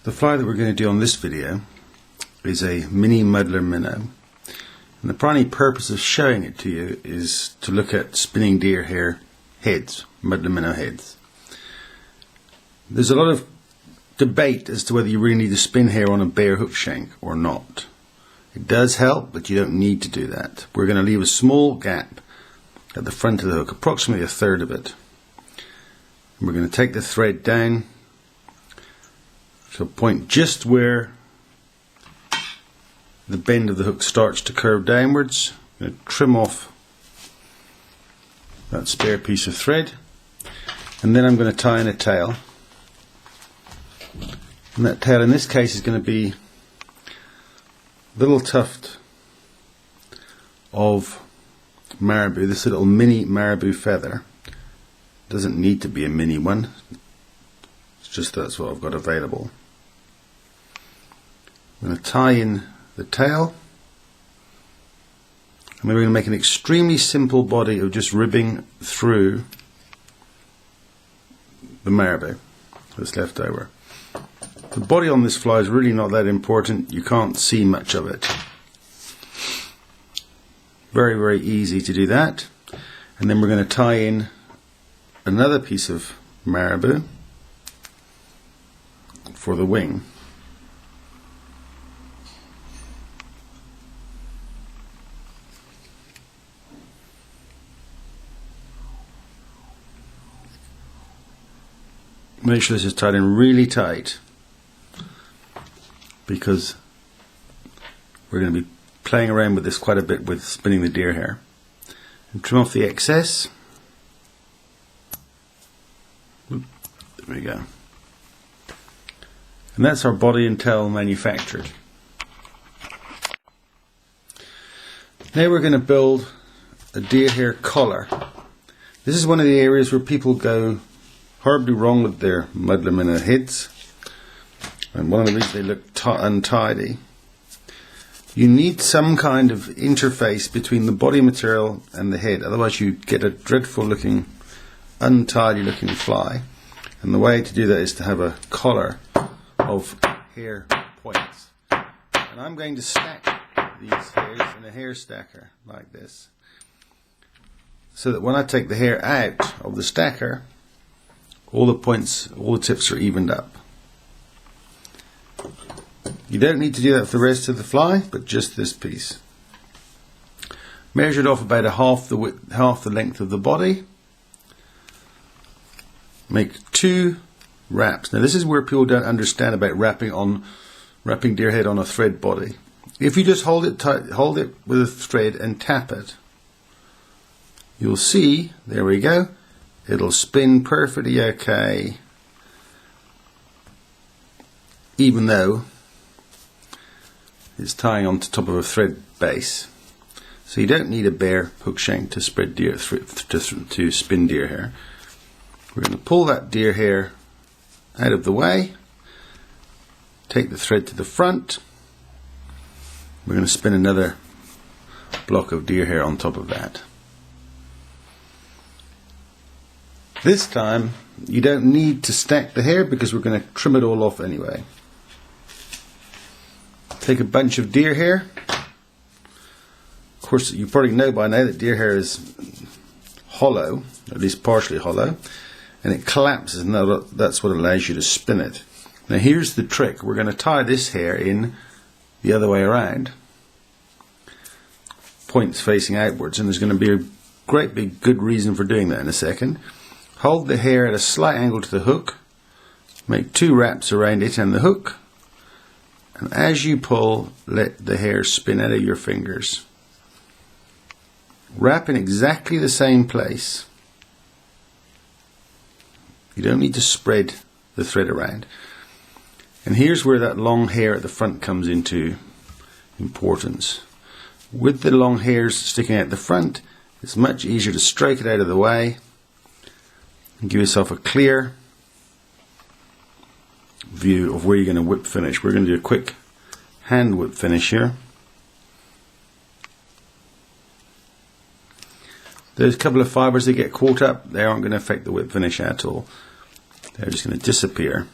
The fly that we're going to do on this video is a mini Muddler Minnow, and the primary purpose of showing it to you is to look at spinning deer hair heads, Muddler Minnow heads. There's a lot of debate as to whether you really need to spin hair on a bare hook shank or not. It does help, but you don't need to do that. We're going to leave a small gap at the front of the hook, approximately a third of it. And we're going to take the thread down to a point just where the bend of the hook starts to curve downwards. I'm going to trim off that spare piece of thread, and then I'm going to tie in a tail. And that tail in this case is going to be a little tuft of marabou, this little mini marabou feather. Doesn't need to be a mini one, it's just that's what I've got available. I'm going to tie in the tail, and we're going to make an extremely simple body of just ribbing through the marabou that's left over. The body on this fly is really not that important, you can't see much of it. Very easy to do that. And then we're going to tie in another piece of marabou for the wing. Make sure this is tied in really tight, because we're going to be playing around with this quite a bit with spinning the deer hair. And trim off the excess. There we go. And that's our body and tail manufactured. Now we're going to build a deer hair collar. This is one of the areas where people go horribly wrong with their Muddler Minnow heads, and one of the reasons they look untidy. You need some kind of interface between the body material and the head, otherwise you get a dreadful looking, untidy looking fly. And the way to do that is to have a collar of hair points. And I'm going to stack these hairs in a hair stacker like this, so that when I take the hair out of the stacker, all the points, all the tips are evened up. You don't need to do that for the rest of the fly, but just this piece. Measure it off about half the width, half the length of the body. Make 2 wraps. Now this is where people don't understand about wrapping deer head on a thread body. If you just hold it tight, hold it with a thread and tap it, you'll see, there we go, it'll spin perfectly okay, even though it's tying on top of a thread base. So you don't need a bare hook shank to spread deer to spin deer hair. We're going to pull that deer hair out of the way, take the thread to the front. We're going to spin another block of deer hair on top of that. This time you don't need to stack the hair because we're going to trim it all off anyway. Take a bunch of deer hair. Of course, you probably know by now that deer hair is hollow, at least partially hollow, and it collapses, and that's what allows you to spin it. Now here's the trick. We're going to tie this hair in the other way around, points facing outwards, and there's going to be a great big good reason for doing that in a second. Hold the hair at a slight angle to the hook, make 2 wraps around it and the hook, and as you pull, let the hair spin out of your fingers. Wrap in exactly the same place. You don't need to spread the thread around. And here's where that long hair at the front comes into importance. With the long hairs sticking out the front, it's much easier to strike it out of the way and give yourself a clear view of where you're going to whip finish. We're going to do a quick hand whip finish here. Those couple of fibers that get caught up, they aren't going to affect the whip finish at all. They're just going to disappear.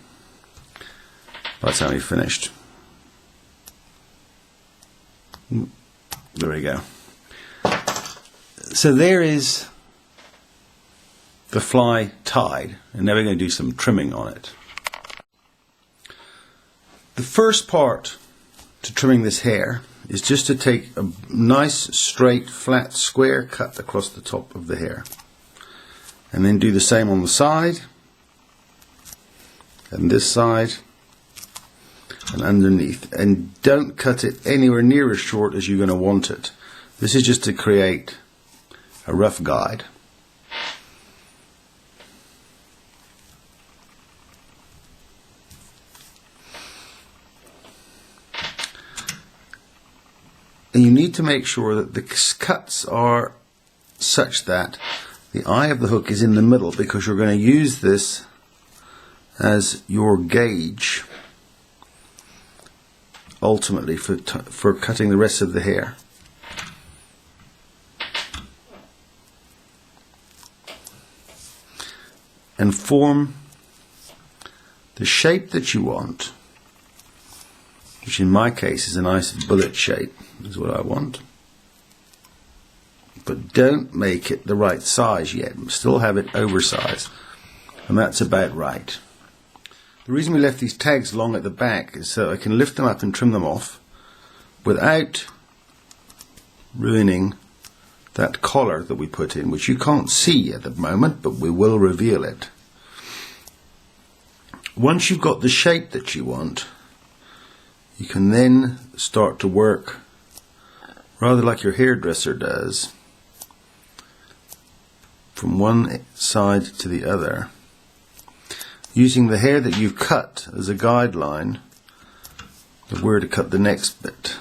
by the time we finished. There we go. So there is the fly tied, and now we're going to do some trimming on it. The first part to trimming this hair is just to take a nice straight flat square cut across the top of the hair, and then do the same on the side and this side and underneath, and don't cut it anywhere near as short as you're going to want it. This is just to create a rough guide. And you need to make sure that the cuts are such that the eye of the hook is in the middle, because you're going to use this as your gauge ultimately for cutting the rest of the hair. And form the shape that you want, which in my case is a nice bullet shape, is what I want. But don't make it the right size yet. Still have it oversized. And that's about right. The reason we left these tags long at the back is so I can lift them up and trim them off without ruining that collar that we put in, which you can't see at the moment, but we will reveal it. Once you've got the shape that you want, you can then start to work rather like your hairdresser does, from one side to the other, using the hair that you've cut as a guideline of where to cut the next bit.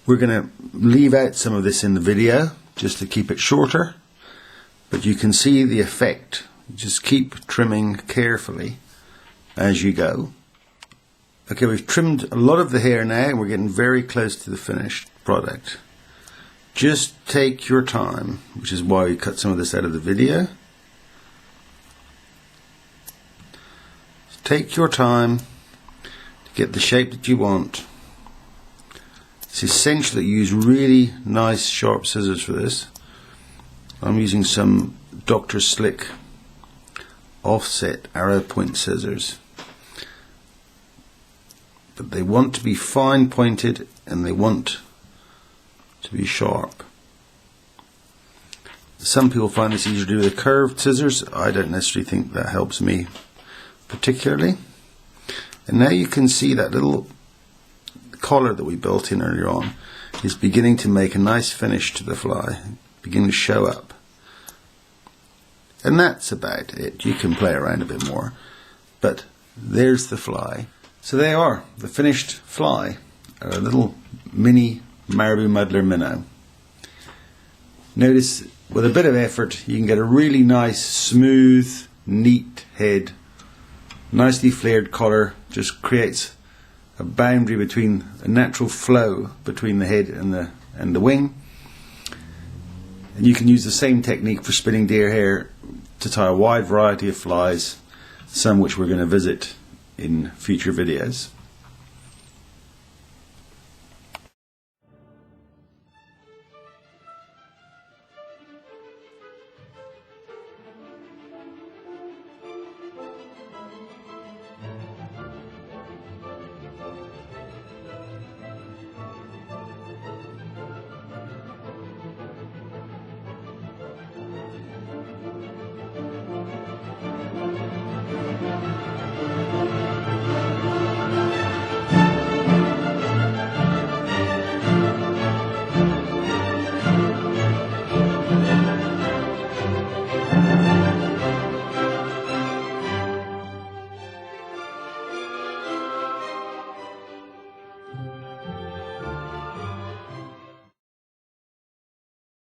We're going to leave out some of this in the video just to keep it shorter, but you can see the effect. Just keep trimming carefully as you go. Okay, we've trimmed a lot of the hair now, and we're getting very close to the finished product. Just take your time, which is why we cut some of this out of the video. Take your time to get the shape that you want. It's essential that you use really nice sharp scissors for this. I'm using some Dr. Slick offset arrow point scissors. But they want to be fine pointed and they want to be sharp. Some people find this easier to do with curved scissors. I don't necessarily think that helps me particularly. And now you can see that little collar that we built in earlier on is beginning to make a nice finish to the fly, beginning to show up. And that's about it. You can play around a bit more, but there's the fly. So they are the finished fly, a little mini Marabou Muddler Minnow. Notice with a bit of effort you can get a really nice smooth neat head, nicely flared collar, just creates a boundary between a natural flow between the head and the wing. And you can use the same technique for spinning deer hair to tie a wide variety of flies, some which we're going to visit in future videos.